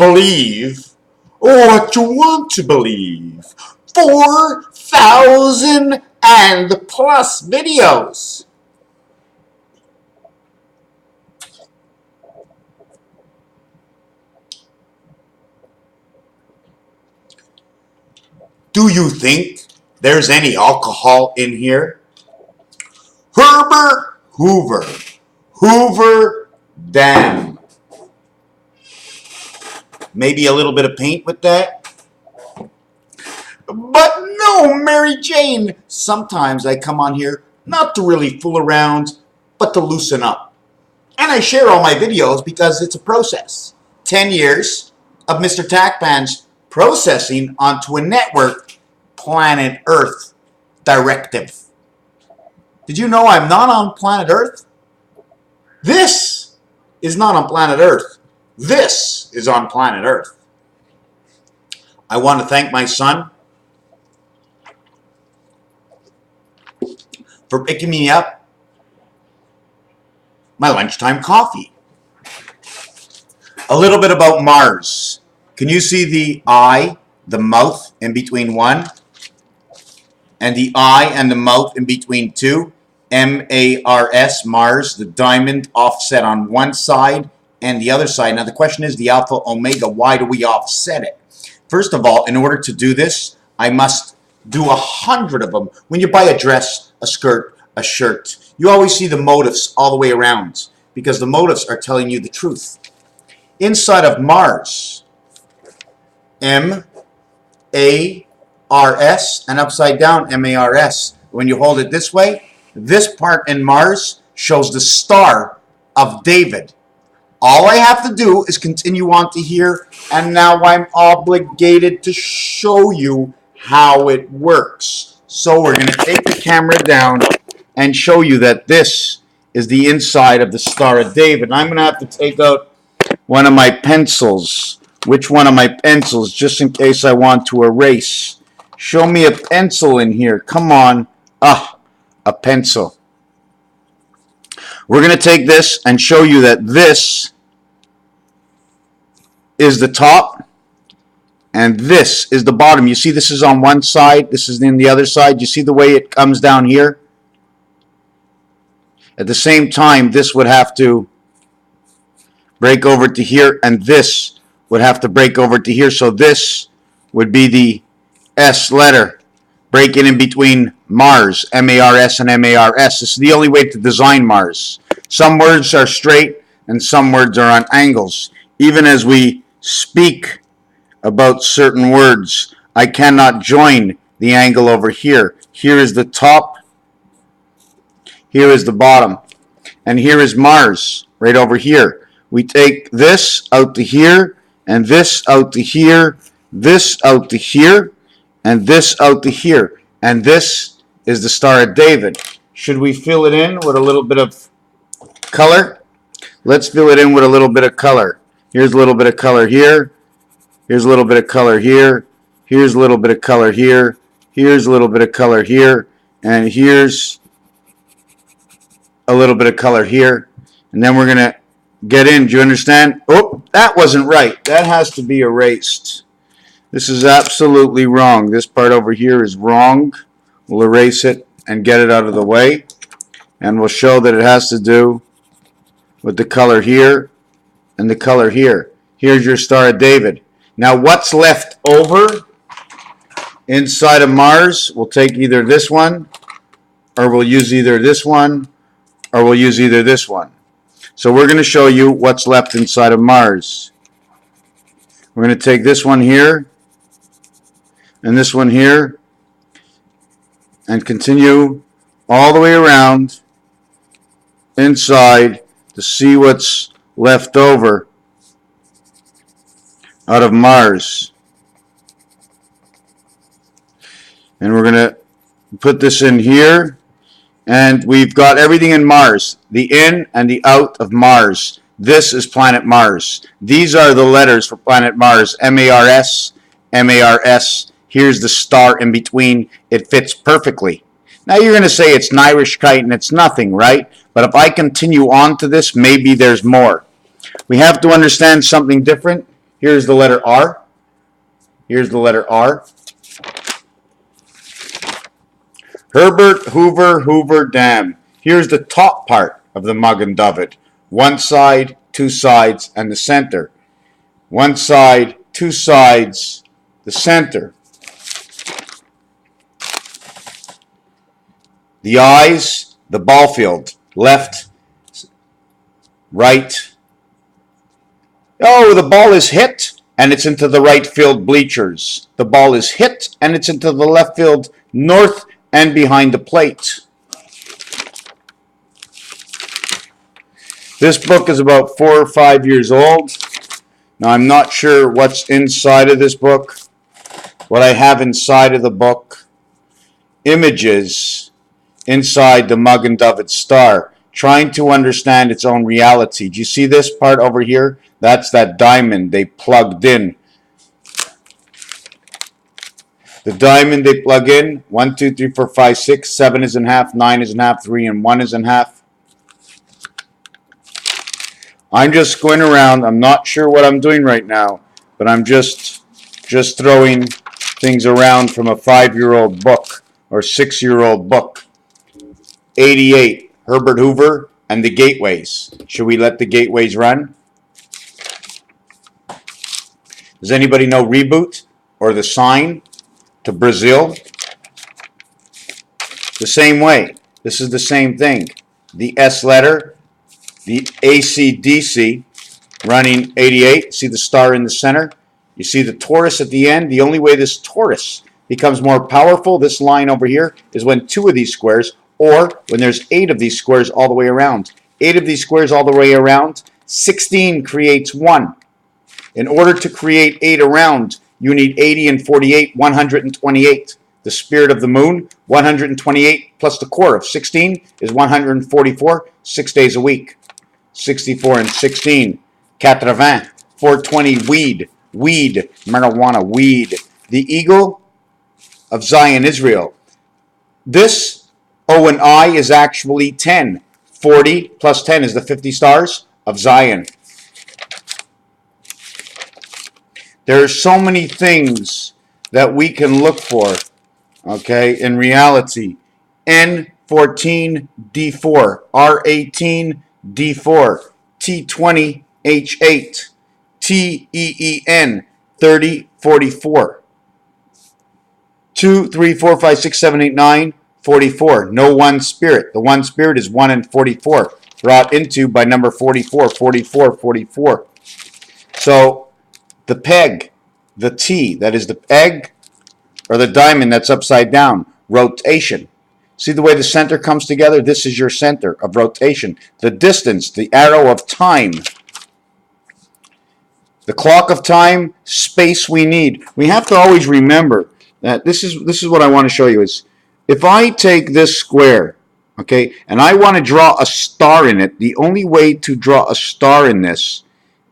believe what you want to believe. 4,000 and plus videos. Do you think there's any alcohol in here? Herbert Hoover. Hoover Dam. Maybe a little bit of paint with that? But no, Mary Jane. Sometimes I come on here not to really fool around, but to loosen up. And I share all my videos because it's a process. 10 years of Mr. Tackpan's processing onto a network, Planet Earth Directive. Did you know I'm not on planet Earth? This is not on planet Earth. This is on planet Earth. I want to thank my son for picking me up my lunchtime coffee. A little bit about Mars. Can you see the eye, the mouth in between one? And the eye and the mouth in between two? M-A-R-S, Mars, the diamond offset on one side and the other side. Now the question is the alpha omega. Why do we offset it? First of all, in order to do this, I must do 100 of them. When you buy a dress, a skirt, a shirt, you always see the motifs all the way around because the motifs are telling you the truth. Inside of Mars, M-A-R-S, and upside down, M-A-R-S. When you hold it this way, this part in Mars shows the Star of David. All I have to do is continue on to here, and now I'm obligated to show you how it works. So we're going to take the camera down and show you that this is the inside of the Star of David. And I'm going to have to take out one of my pencils. Which one of my pencils, just in case I want to erase? Show me a pencil in here. Come on. Ah, a pencil. We're going to take this and show you that this is the top and this is the bottom. You see this is on one side, this is in the other side. You see the way it comes down here? At the same time, this would have to break over to here, and this would have to break over to here. So this would be the S letter, breaking in between Mars, M-A-R-S and M-A-R-S. This is the only way to design Mars. Some words are straight and some words are on angles. Even as we speak about certain words, I cannot join the angle over here. Here is the top, here is the bottom, and here is Mars, right over here. We take this out to here, and this out to here, this out to here, and this out to here. And this is the Star of David. Should we fill it in with a little bit of color? Let's fill it in with a little bit of color. Here's a little bit of color here. Here's a little bit of color here. Here's a little bit of color here. Here's a little bit of color here. And here's a little bit of color here. And then we're going to get in. Do you understand? Oh, that wasn't right. That has to be erased. This is absolutely wrong. This part over here is wrong. We'll erase it and get it out of the way. And we'll show that it has to do with the color here and the color here. Here's your Star of David. Now what's left over inside of Mars? We'll take either this one, or we'll use either this one, or we'll use either this one. So we're going to show you what's left inside of Mars. We're going to take this one here and this one here and continue all the way around inside to see what's left over out of Mars. And we're going to put this in here, and we've got everything in Mars, the in and the out of Mars. This is planet Mars. These are the letters for planet Mars. M-A-R-S, M-A-R-S. Here's the star in between. It fits perfectly. Now you're going to say it's an Irish kite and it's nothing, right? But if I continue on to this, maybe there's more. We have to understand something different. Here's the letter R. Here's the letter R. Herbert Hoover Dam. Here's the top part of the Magen David. One side, two sides, and the center. One side, two sides, the center. The eyes, the ball field. Left, right. Oh, the ball is hit, and it's into the right field bleachers. The ball is hit, and it's into the left field north and behind the plate. This book is about 4 or 5 years old. Now, I'm not sure what's inside of this book. What I have inside of the book, images inside the Magen David star, trying to understand its own reality. Do you see this part over here? That's that diamond they plugged in. The diamond they plug in, 1, 2, 3, 4, 5, 6, 7 is in half, 9 is in half, 3 and 1 is in half. I'm just going around. I'm not sure what I'm doing right now, but I'm just throwing things around from a 5-year-old book or 6-year-old book. 88, Herbert Hoover and the gateways. Should we let the gateways run? Does anybody know Reboot or the sign to Brazil? The same way. This is the same thing. The S letter, the AC/DC running 88. See the star in the center? You see the torus at the end? The only way this torus becomes more powerful, this line over here, is when 2 of these squares, or when there's 8 of these squares all the way around. 8 of these squares all the way around, 16 creates 1. In order to create 8 around, you need 80 and 48, 128. The spirit of the moon, 128 plus the core of 16 is 144, 6 days a week. 64 and 16, 80, 420, weed, marijuana, weed. The eagle of Zion, Israel. This O and I is actually 10. 40 plus 10 is the 50 stars of Zion. There are so many things that we can look for, okay, in reality. N14, D4, R18, D4, T20, H8, TEEN, 30, 44. 2, 3, 4, 5, 6, 7, 8, 9, 44. No one spirit. The one spirit is 1 and 44. Brought into by number 44, 44, 44. So, the peg, the T, that is the egg, or the diamond that's upside down, rotation. See the way the center comes together? This is your center of rotation. The distance, the arrow of time. The clock of time, space we need. We have to always remember that this is what I want to show you is, if I take this square, okay, and I want to draw a star in it, the only way to draw a star in this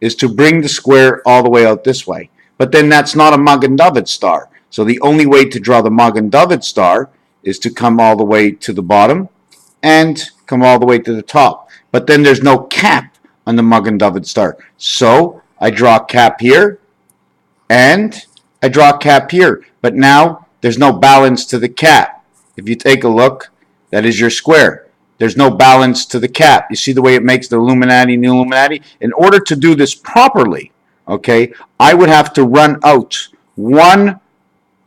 is to bring the square all the way out this way. But then that's not a Magen David star. So the only way to draw the Magen David star is to come all the way to the bottom and come all the way to the top. But then there's no cap on the Magen David star. So I draw a cap here and I draw a cap here. But now there's no balance to the cap. If you take a look, that is your square. There's no balance to the cap. You see the way it makes the Illuminati and the Illuminati? In order to do this properly, okay, I would have to run out one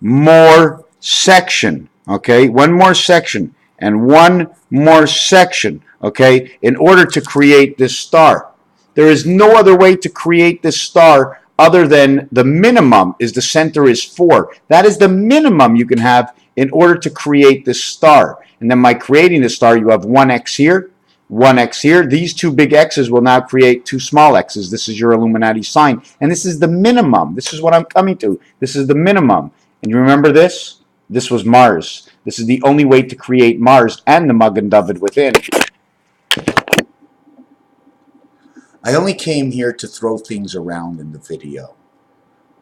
more section, okay, one more section and one more section, okay, in order to create this star. There is no other way to create this star other than the minimum is the center is 4. That is the minimum you can have in order to create this star. And then by creating the star, you have 1x here, 1x here. These 2 big x's will now create 2 small x's. This is your Illuminati sign. And this is the minimum. This is what I'm coming to. This is the minimum. And you remember this? This was Mars. This is the only way to create Mars and the Magen David within. I only came here to throw things around in the video.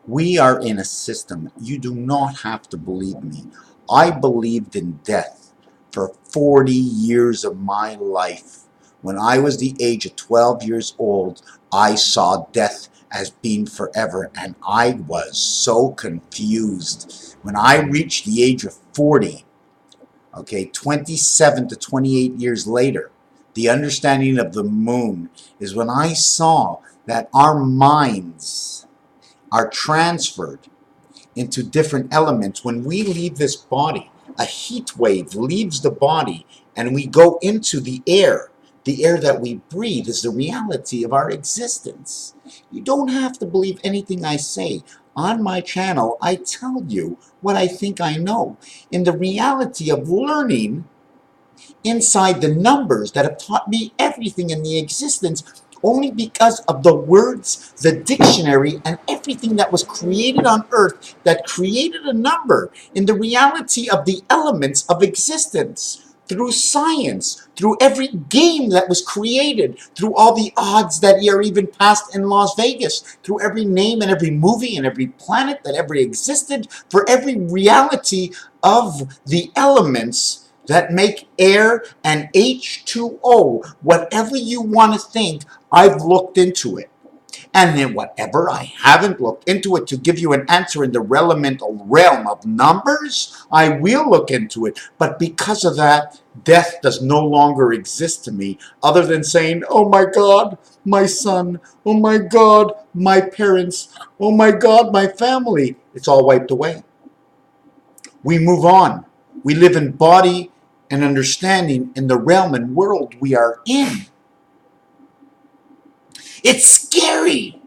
We are in a system. You do not have to believe me. I believed in death for 40 years of my life. When I was the age of 12 years old, I saw death as being forever. And I was so confused. When I reached the age of 40, okay, 27 to 28 years later, the understanding of the moon is when I saw that our minds are transferred into different elements. When we leave this body, a heat wave leaves the body and we go into the air. The air that we breathe is the reality of our existence. You don't have to believe anything I say. On my channel, I tell you what I think I know. In the reality of learning inside the numbers that have taught me everything in the existence, only because of the words, the dictionary, and everything that was created on earth that created a number in the reality of the elements of existence. Through science, through every game that was created, through all the odds that are even passed in Las Vegas, through every name and every movie and every planet that ever existed, for every reality of the elements that make air and H2O, whatever you want to think, I've looked into it. And then whatever I haven't looked into it to give you an answer in the elemental realm of numbers, I will look into it. But because of that, death does no longer exist to me, other than saying, oh my God, my son, oh my God, my parents, oh my God, my family. It's all wiped away. We move on. We live in body and understanding in the realm and world we are in. It's scary.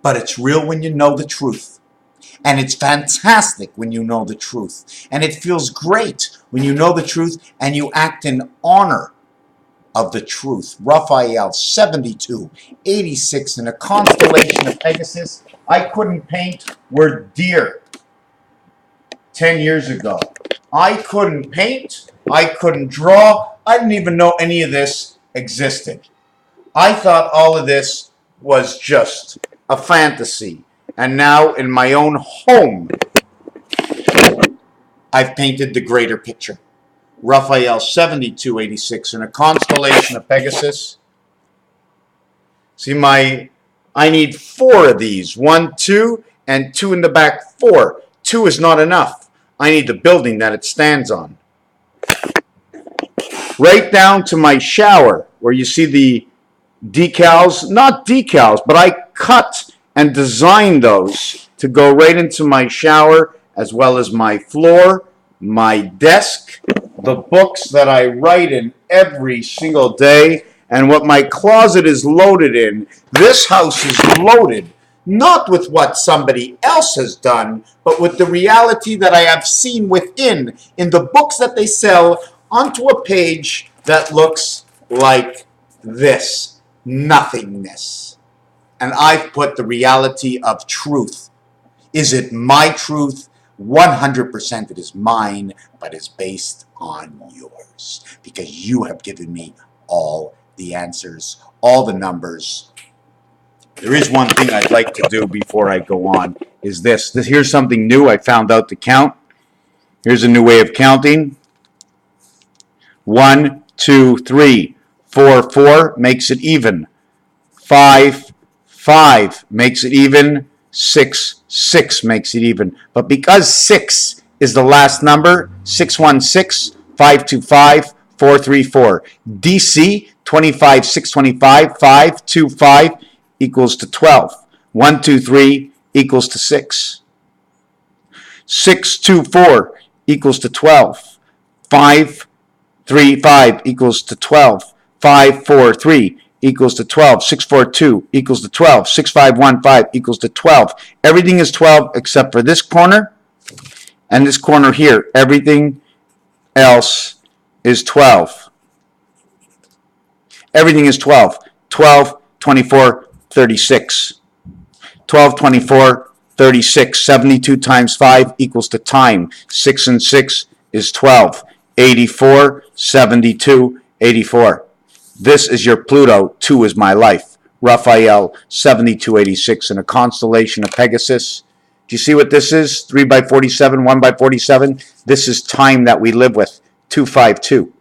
But it's real when you know the truth. And it's fantastic when you know the truth. And it feels great when you know the truth and you act in honor of the truth. Raphael 7286 in a constellation of Pegasus. I couldn't paint word deer 10 years ago. I couldn't paint. I couldn't draw. I didn't even know any of this existed. I thought all of this was just a fantasy. And now in my own home, I've painted the greater picture. Raphael 7286 in a constellation of Pegasus. See, I need 4 of these. 1, 2, and 2 in the back, 4. 2 is not enough. I need the building that it stands on. Right down to my shower, where you see the decals, not decals, but I cut and designed those to go right into my shower, as well as my floor, my desk, the books that I write in every single day, and what my closet is loaded in. This house is loaded, not with what somebody else has done, but with the reality that I have seen within, in the books that they sell, onto a page that looks like this. Nothingness. And I've put the reality of truth. Is it my truth? 100% it is mine, but it's based on yours. Because you have given me all the answers, all the numbers. There is one thing I'd like to do before I go on, is this. Here's something new I found out to count. Here's a new way of counting. 1, 2, 3, 4, 4 makes it even. 5, 5 makes it even. 6, 6 makes it even. But because 6 is the last number, 616, 525, 434. DC 25, 625, 525 equals to 12. 123 equals to 6. 624 equals to 12. 535 equals to 12. 543 equals to 12. 642 equals to 12. 6515 equals to 12. Everything is 12 except for this corner and this corner here. Everything else is 12. Everything is 12. 12, 24, 36. 12, 24, 36. 72 times 5 equals to time. 6 and 6 is 12. 84, 72, 84. This is your Pluto. 2 is my life. Raphael 7286 in a constellation of Pegasus. Do you see what this is? 3 by 47, 1 by 47. This is time that we live with. 252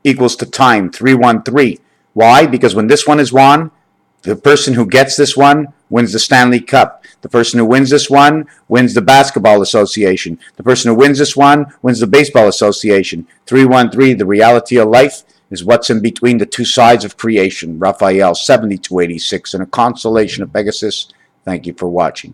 equals to time. 313. Why? Because when this one is won, the person who gets this one wins the Stanley Cup. The person who wins this one wins the Basketball Association. The person who wins this one wins the Baseball Association. 313, the reality of life is what's in between the two sides of creation. Raphael, 7286, and a constellation of Pegasus. Thank you for watching.